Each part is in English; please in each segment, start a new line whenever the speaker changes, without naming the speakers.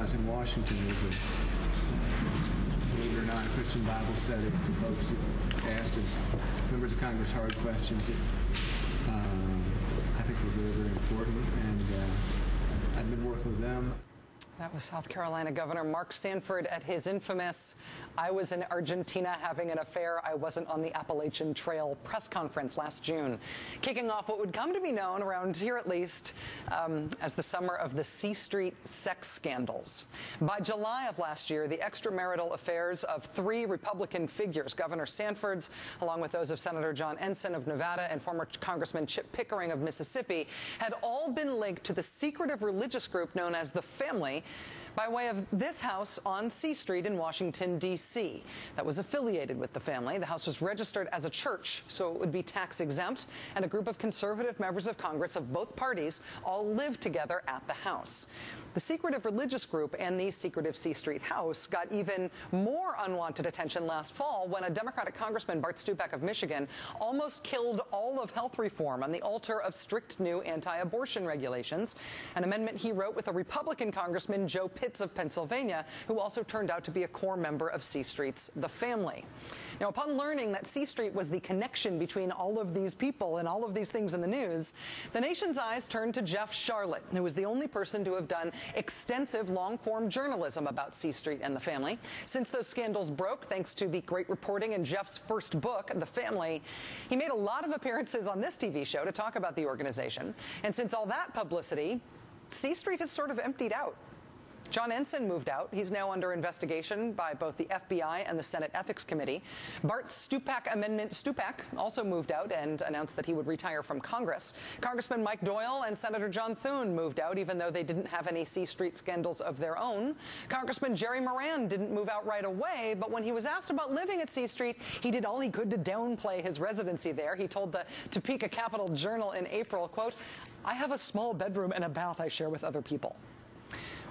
I was in Washington, there was a, believe it or not, a Christian Bible study for folks who asked members of Congress hard questions that I think were very, very important, and I've been working with them.
That was South Carolina Governor Mark Sanford at his infamous "I was in Argentina having an affair, I wasn't on the Appalachian Trail" press conference last June, kicking off what would come to be known, around here at least, as the summer of the C Street sex scandals. By July of last year, the extramarital affairs of three Republican figures, Governor Sanford's, along with those of Senator John Ensign of Nevada and former Congressman Chip Pickering of Mississippi, had all been linked to the secretive religious group known as the Family, by way of this house on C Street in Washington, D.C. that was affiliated with the Family. The house was registered as a church, so it would be tax exempt, and a group of conservative members of Congress of both parties all lived together at the house. The secretive religious group and the secretive C Street house got even more unwanted attention last fall when a Democratic Congressman, Bart Stupak of Michigan, almost killed all of health reform on the altar of strict new anti-abortion regulations, an amendment he wrote with a Republican Congressman, Joe Pitts of Pennsylvania, who also turned out to be a core member of C Street's The Family. Now, upon learning that C Street was the connection between all of these people and all of these things in the news, the nation's eyes turned to Jeff Sharlet, who was the only person to have done extensive long-form journalism about C Street and the Family. Since those scandals broke, thanks to the great reporting in Jeff's first book, The Family, he made a lot of appearances on this TV show to talk about the organization. And since all that publicity, C Street has sort of emptied out. John Ensign moved out. He's now under investigation by both the FBI and the Senate Ethics Committee. Bart Stupak also moved out and announced that he would retire from Congress. Congressman Mike Doyle and Senator John Thune moved out, even though they didn't have any C Street scandals of their own. Congressman Jerry Moran didn't move out right away, but when he was asked about living at C Street, he did all he could to downplay his residency there. He told the Topeka Capital Journal in April, quote, "I have a small bedroom and a bath I share with other people."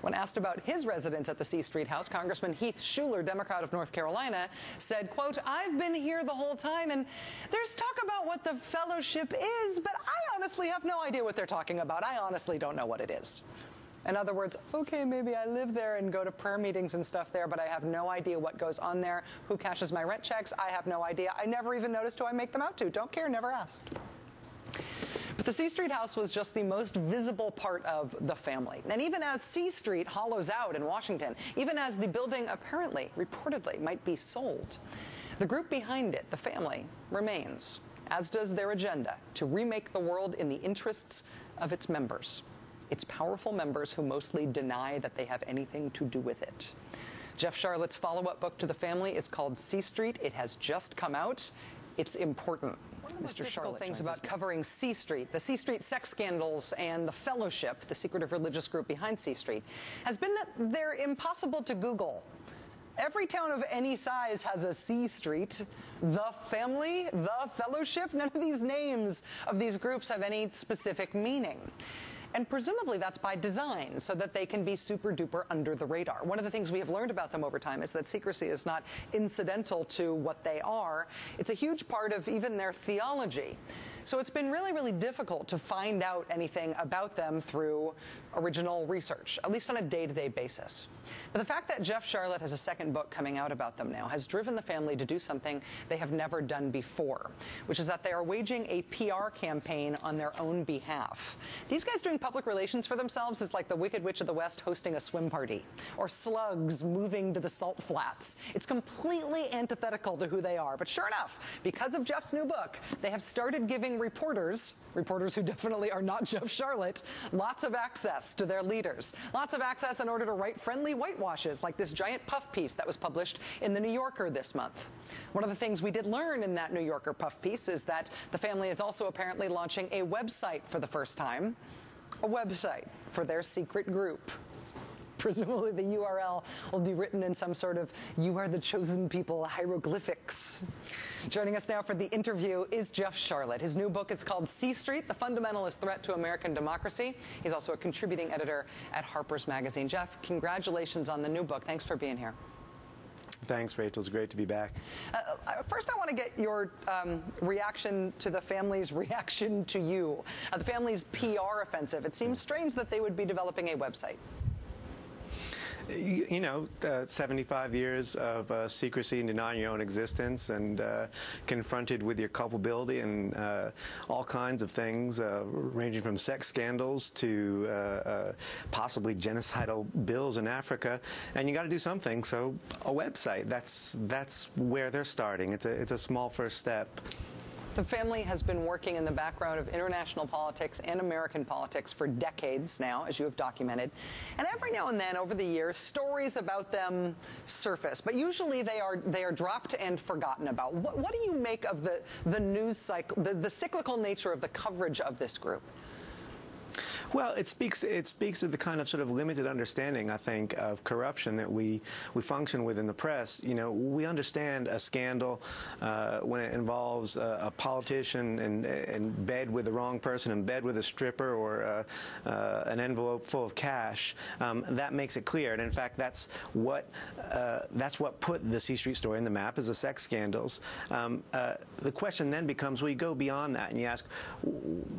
When asked about his residence at the C Street house, Congressman Heath Shuler, Democrat of North Carolina, said, quote, "I've been here the whole time, and there's talk about what the fellowship is, but I honestly have no idea what they're talking about. I honestly don't know what it is." In other words, okay, maybe I live there and go to prayer meetings and stuff there, but I have no idea what goes on there. Who cashes my rent checks? I have no idea. I never even noticed who I make them out to. Don't care, never asked. But the C Street house was just the most visible part of the Family. And even as C Street hollows out in Washington, even as the building apparently, reportedly, might be sold, the group behind it, the Family, remains, as does their agenda to remake the world in the interests of its members, its powerful members who mostly deny that they have anything to do with it. Jeff Sharlet's follow-up book to The Family is called C Street. It has just come out. It's important. Mr. Sharlet, things about covering C Street, the C Street sex scandals, and the Fellowship, the secretive religious group behind C Street, has been that they're impossible to Google. Every town of any size has a C Street. The Family, the Fellowship, none of these names of these groups have any specific meaning. And presumably that's by design, so that they can be super duper under the radar. One of the things we have learned about them over time is that secrecy is not incidental to what they are. It's a huge part of even their theology. So it's been really, really difficult to find out anything about them through original research, at least on a day-to-day basis. But the fact that Jeff Sharlet has a second book coming out about them now has driven the Family to do something they have never done before, which is that they are waging a PR campaign on their own behalf. These guys doing public relations for themselves is like the Wicked Witch of the West hosting a swim party, or slugs moving to the salt flats. It's completely antithetical to who they are. But sure enough, because of Jeff's new book, they have started giving reporters who definitely are not Jeff Sharlet, lots of access to their leaders. Lots of access in order to write friendly whitewashes, like this giant puff piece that was published in The New Yorker this month. One of the things we did learn in that New Yorker puff piece is that the Family is also apparently launching a website for the first time. A website for their secret group. Presumably the URL will be written in some sort of "you are the chosen people" hieroglyphics. Joining us now for the interview is Jeff Sharlet. His new book is called C Street, The Fundamentalist Threat to American Democracy. He's also a contributing editor at Harper's Magazine. Jeff, congratulations on the new book. Thanks for being here.
Thanks, Rachel. It's great to be back.
First, I want to get your reaction to the Family's reaction to you, the Family's PR offensive. It seems strange that they would be developing a website.
You know, 75 years of secrecy and denying your own existence, and confronted with your culpability and all kinds of things, ranging from sex scandals to possibly genocidal bills in Africa. And you got to do something. So a website, that's where they're starting. It's a small first step.
The family has been working in the background of international politics and American politics for decades now, as you have documented. And every now and then over the years, stories about them surface. But usually they are dropped and forgotten about. What do you make of the news cycle, the cyclical nature of the coverage of this group?
Well, it speaks to the kind of sort of limited understanding, I think, of corruption that we function with in the press. You know, we understand a scandal when it involves a politician in bed with the wrong person, in bed with a stripper, or an envelope full of cash. That makes it clear, and in fact, that's what put the C Street story in the map, is the sex scandals. The question then becomes, well, you go beyond that and you ask,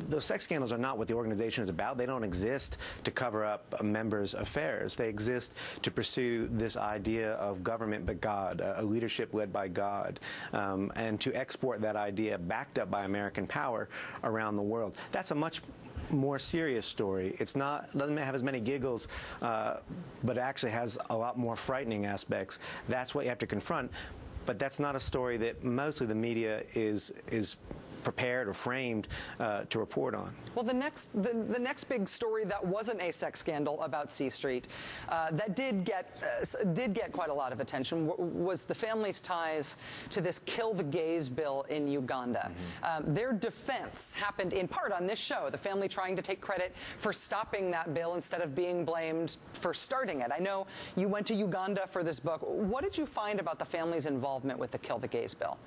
those sex scandals are not what the organization is about. They don't exist to cover up a member's affairs. They exist to pursue this idea of government but God, a leadership led by God, and to export that idea backed up by American power around the world. That's a much more serious story. Doesn't have as many giggles, but actually has a lot more frightening aspects. That's what you have to confront. But that's not a story that mostly the media is prepared or framed to report on.
Well, the next big story that wasn't a sex scandal about C Street that did get quite a lot of attention was the family's ties to this "Kill the Gays" bill in Uganda. Their defense happened in part on this show, the family trying to take credit for stopping that bill instead of being blamed for starting it. I know you went to Uganda for this book. What did you find about the family's involvement with the "Kill the Gays" bill?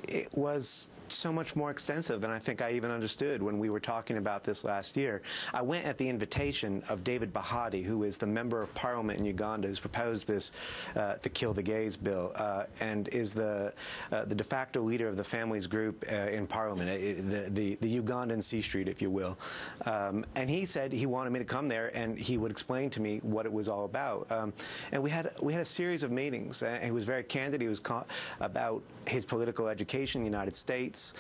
It was so much more extensive than I think I even understood when we were talking about this last year. I went at the invitation of David Bahati, who is the member of parliament in Uganda who's proposed this the Kill the Gays bill, and is the de facto leader of the family's group in parliament, the Ugandan C Street, if you will. And he said he wanted me to come there and he would explain to me what it was all about. And we had a series of meetings. He was very candid. He was about his political education in the United States,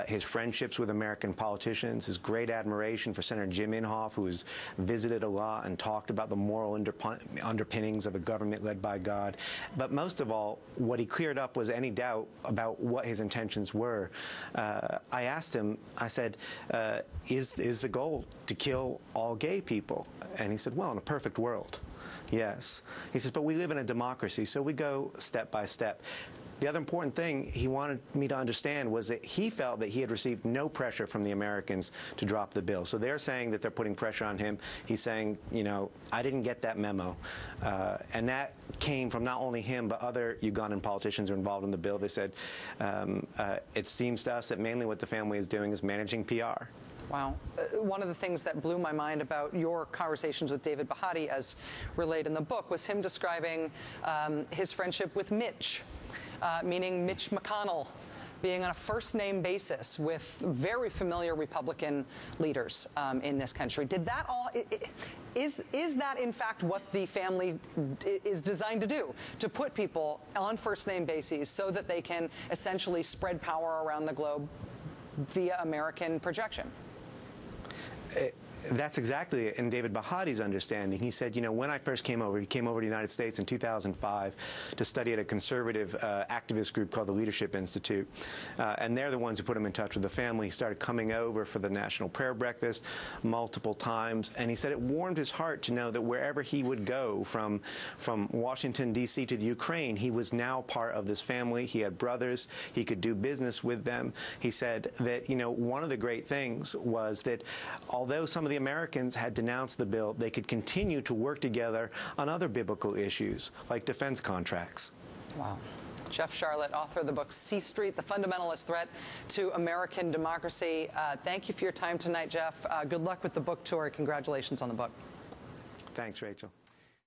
his friendships with American politicians, his great admiration for Senator Jim Inhofe, who has visited a lot and talked about the moral underpinnings of a government led by God. But most of all, what he cleared up was any doubt about what his intentions were. I asked him, I said, is the goal to kill all gay people? And he said, well, in a perfect world, yes. He says, but we live in a democracy, so we go step by step. The other important thing he wanted me to understand was that he felt that he had received no pressure from the Americans to drop the bill. So they're saying that they're putting pressure on him. He's saying, you know, I didn't get that memo. And that came from not only him, but other Ugandan politicians who are involved in the bill. They said, it seems to us that mainly what the family is doing is managing PR.
Wow. One of the things that blew my mind about your conversations with David Bahati, as relayed in the book, was him describing his friendship with Mitch, meaning Mitch McConnell, being on a first-name basis with very familiar Republican leaders in this country. Did that all? Is that in fact what the family is designed to do? To put people on first-name bases so that they can essentially spread power around the globe via American projection?
That's exactly it. In David Bahati's understanding, he said, you know, when I first came over, he came over to the United States in 2005 to study at a conservative activist group called the Leadership Institute. And they're the ones who put him in touch with the family. He started coming over for the National Prayer Breakfast multiple times. And he said it warmed his heart to know that wherever he would go, from Washington, D.C. to the Ukraine, he was now part of this family. He had brothers. He could do business with them. He said that, you know, one of the great things was that although some of the Americans had denounced the bill, they could continue to work together on other biblical issues, like defense contracts.
Wow. Jeff Sharlet, author of the book C Street, The Fundamentalist Threat to American Democracy. Thank you for your time tonight, Jeff. Good luck with the book tour. Congratulations on the book.
Thanks, Rachel.